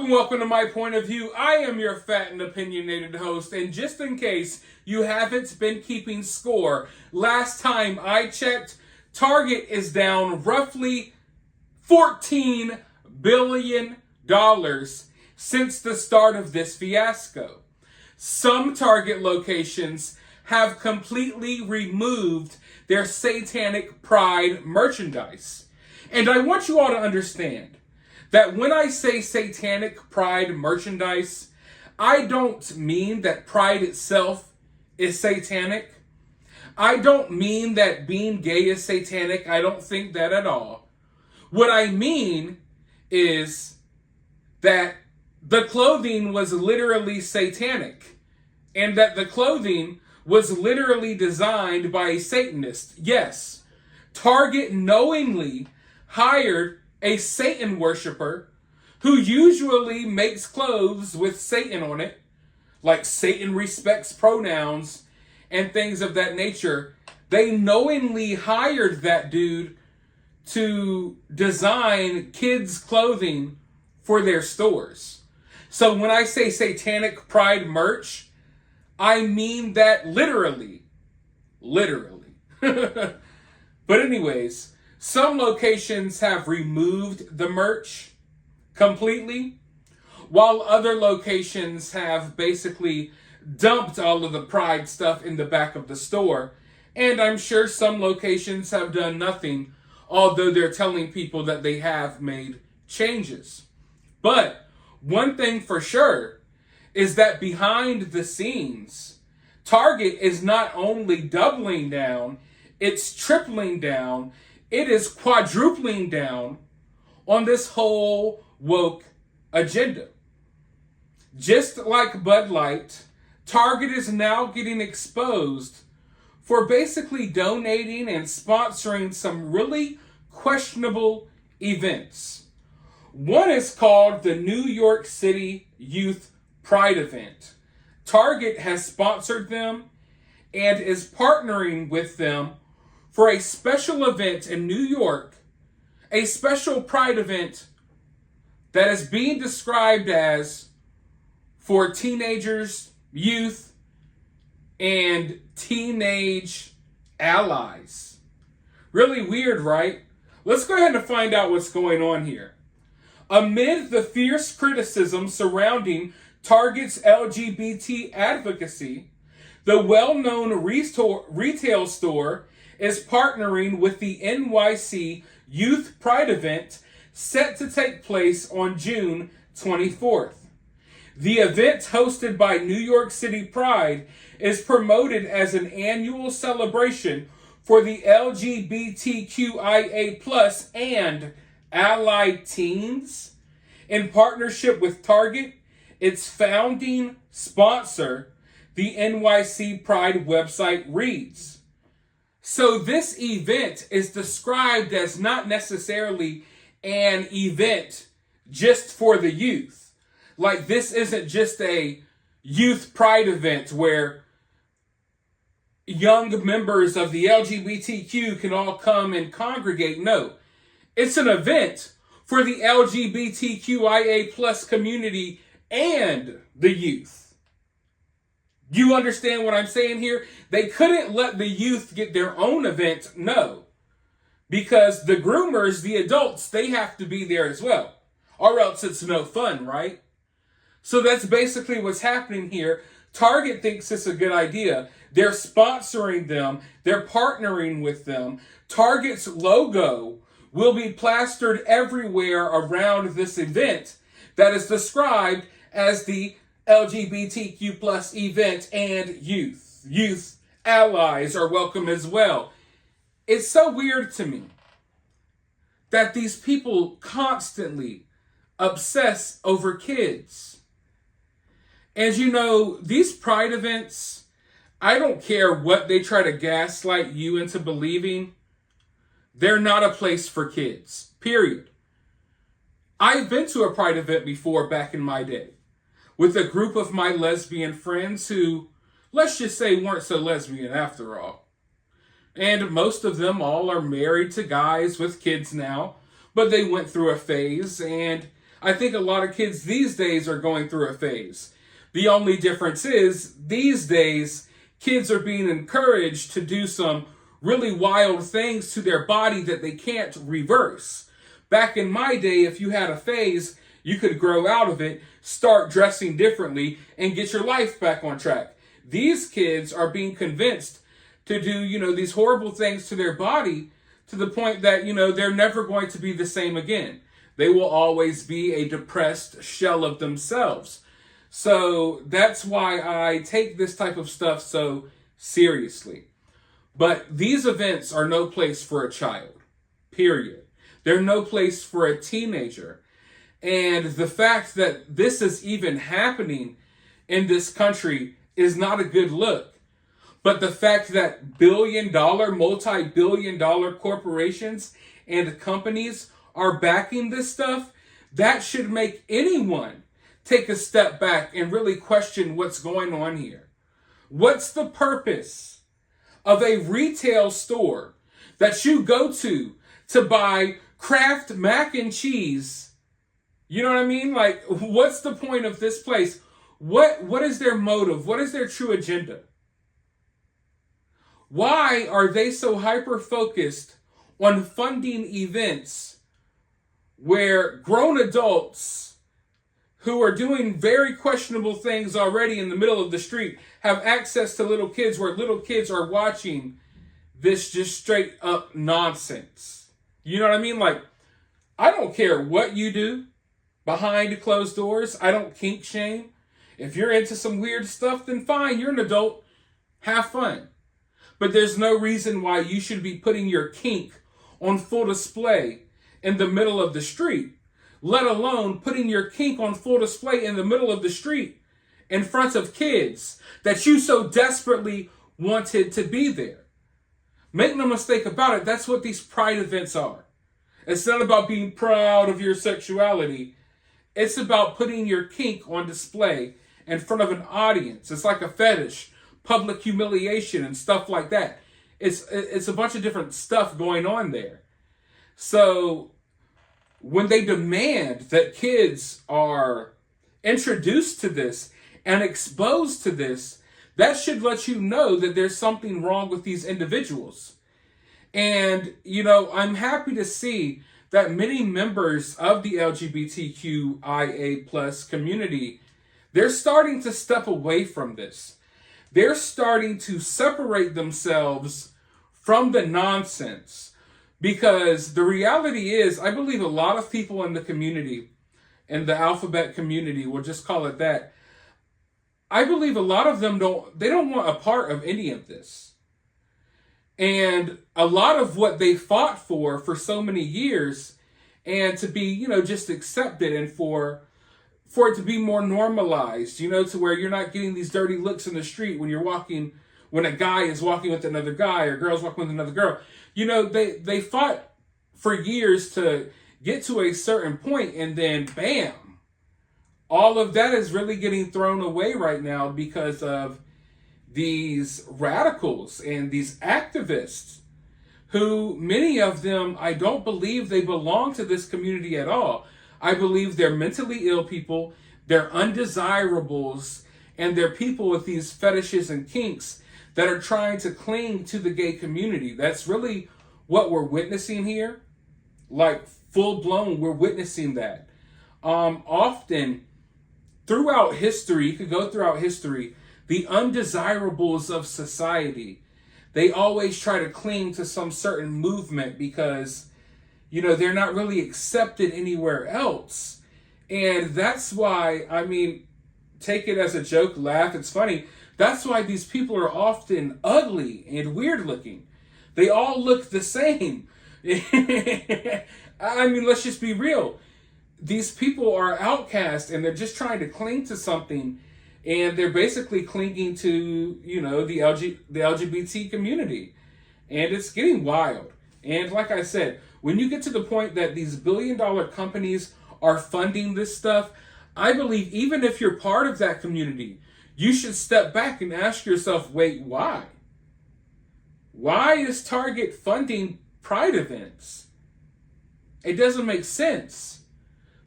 Welcome to My Point of View. I am your fat and opinionated host, and just in case you haven't been keeping score, last time I checked, Target is down roughly $14 billion since the start of this fiasco. Some Target locations have completely removed their satanic pride merchandise. And I want you all to understand that when I say satanic pride merchandise, I don't mean that pride itself is satanic. I don't mean that being gay is satanic. I don't think that at all. What I mean is that the clothing was literally satanic, and that the clothing was literally designed by a Satanist. Yes, Target knowingly hired a Satan worshiper who usually makes clothes with Satan on it, like Satan respects pronouns and things of that nature. They knowingly hired that dude to design kids' clothing for their stores. So when I say satanic pride merch, I mean that literally. But anyways, some locations have removed the merch completely, while other locations have basically dumped all of the pride stuff in the back of the store. And I'm sure some locations have done nothing, although they're telling people that they have made changes. But one thing for sure is that behind the scenes, Target is not only doubling down, it's tripling down, it is quadrupling down on this whole woke agenda. Just like Bud Light, Target is now getting exposed for basically donating and sponsoring some really questionable events. One is called the New York City Youth Pride Event. Target has sponsored them and is partnering with them for a special event in New York, a special pride event that is being described as for teenagers, youth, and teenage allies. Really weird, right? Let's go ahead and find out what's going on here. Amid the fierce criticism surrounding Target's LGBT advocacy, the well-known retail store is partnering with the NYC Youth Pride event set to take place on June 24th. The event, hosted by New York City Pride, is promoted as an annual celebration for the LGBTQIA+ and allied teens. In partnership with Target, its founding sponsor, the NYC Pride website, reads. So this event is described as not necessarily an event just for the youth. Like, this isn't just a youth pride event where young members of the LGBTQ can all come and congregate. No, it's an event for the LGBTQIA+ community and the youth. You understand what I'm saying here? They couldn't let the youth get their own event, no. Because the groomers, the adults, they have to be there as well. Or else it's no fun, right? So that's basically what's happening here. Target thinks it's a good idea. They're sponsoring them. They're partnering with them. Target's logo will be plastered everywhere around this event that is described as the LGBTQ+ event, and youth allies are welcome as well. It's so weird to me that these people constantly obsess over kids. And you know, these pride events, I don't care what they try to gaslight you into believing, they're not a place for kids, period. I've been to a pride event before back in my day with a group of my lesbian friends who, let's just say, weren't so lesbian after all. And most of them all are married to guys with kids now, but they went through a phase, and I think a lot of kids these days are going through a phase. The only difference is these days, kids are being encouraged to do some really wild things to their body that they can't reverse. Back in my day, if you had a phase, you could grow out of it, start dressing differently, and get your life back on track. These kids are being convinced to do, these horrible things to their body to the point that, they're never going to be the same again. They will always be a depressed shell of themselves. So that's why I take this type of stuff so seriously. But these events are no place for a child, period. They're no place for a teenager. And the fact that this is even happening in this country is not a good look. But the fact that billion-dollar, multi-billion-dollar corporations and companies are backing this stuff, that should make anyone take a step back and really question what's going on here. What's the purpose of a retail store that you go to buy Kraft mac and cheese? You know what I mean? Like, what's the point of this place? What is their motive? What is their true agenda? Why are they so hyper-focused on funding events where grown adults who are doing very questionable things already in the middle of the street have access to little kids, where little kids are watching this just straight up nonsense? You know what I mean? Like, I don't care what you do behind closed doors. I don't kink shame. If you're into some weird stuff, then fine, you're an adult. Have fun. But there's no reason why you should be putting your kink on full display in the middle of the street, let alone putting your kink on full display in the middle of the street in front of kids that you so desperately wanted to be there. Make no mistake about it, that's what these pride events are. It's not about being proud of your sexuality. It's about putting your kink on display in front of an audience. It's like a fetish, public humiliation and stuff like that. It's a bunch of different stuff going on there. So when they demand that kids are introduced to this and exposed to this, that should let you know that there's something wrong with these individuals. And, I'm happy to see that many members of the LGBTQIA plus community, they're starting to step away from this. They're starting to separate themselves from the nonsense. Because the reality is, I believe a lot of people in the community, in the alphabet community, we'll just call it that, I believe a lot of them don't want a part of any of this. And a lot of what they fought for so many years, and to be, just accepted, and for it to be more normalized, to where you're not getting these dirty looks in the street when a guy is walking with another guy or girl's walking with another girl. They fought for years to get to a certain point, and then bam, all of that is really getting thrown away right now because of these radicals and these activists who, many of them, I don't believe they belong to this community at all. I believe they're mentally ill people, they're undesirables, and they're people with these fetishes and kinks that are trying to cling to the gay community. That's really what we're witnessing here. Like, full blown, we're witnessing that. Often, throughout history, you could go throughout history, the undesirables of society, they always try to cling to some certain movement because, they're not really accepted anywhere else. And that's why, take it as a joke, laugh, it's funny. That's why these people are often ugly and weird looking. They all look the same. Let's just be real. These people are outcast and they're just trying to cling to something, and they're basically clinging to, the LGBT community. And it's getting wild. And like I said, when you get to the point that these billion-dollar companies are funding this stuff, I believe even if you're part of that community, you should step back and ask yourself, wait, why? Why is Target funding pride events? It doesn't make sense.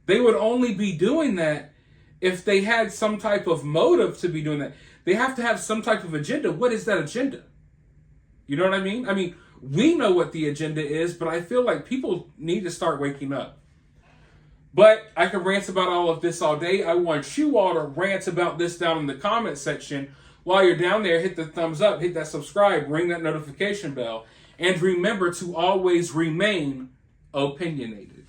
They would only be doing that if they had some type of motive to be doing that. They have to have some type of agenda. What is that agenda? You know what I mean? I mean, we know what the agenda is, but I feel like people need to start waking up. But I can rant about all of this all day. I want you all to rant about this down in the comment section. While you're down there, hit the thumbs up, hit that subscribe, ring that notification bell, and remember to always remain opinionated.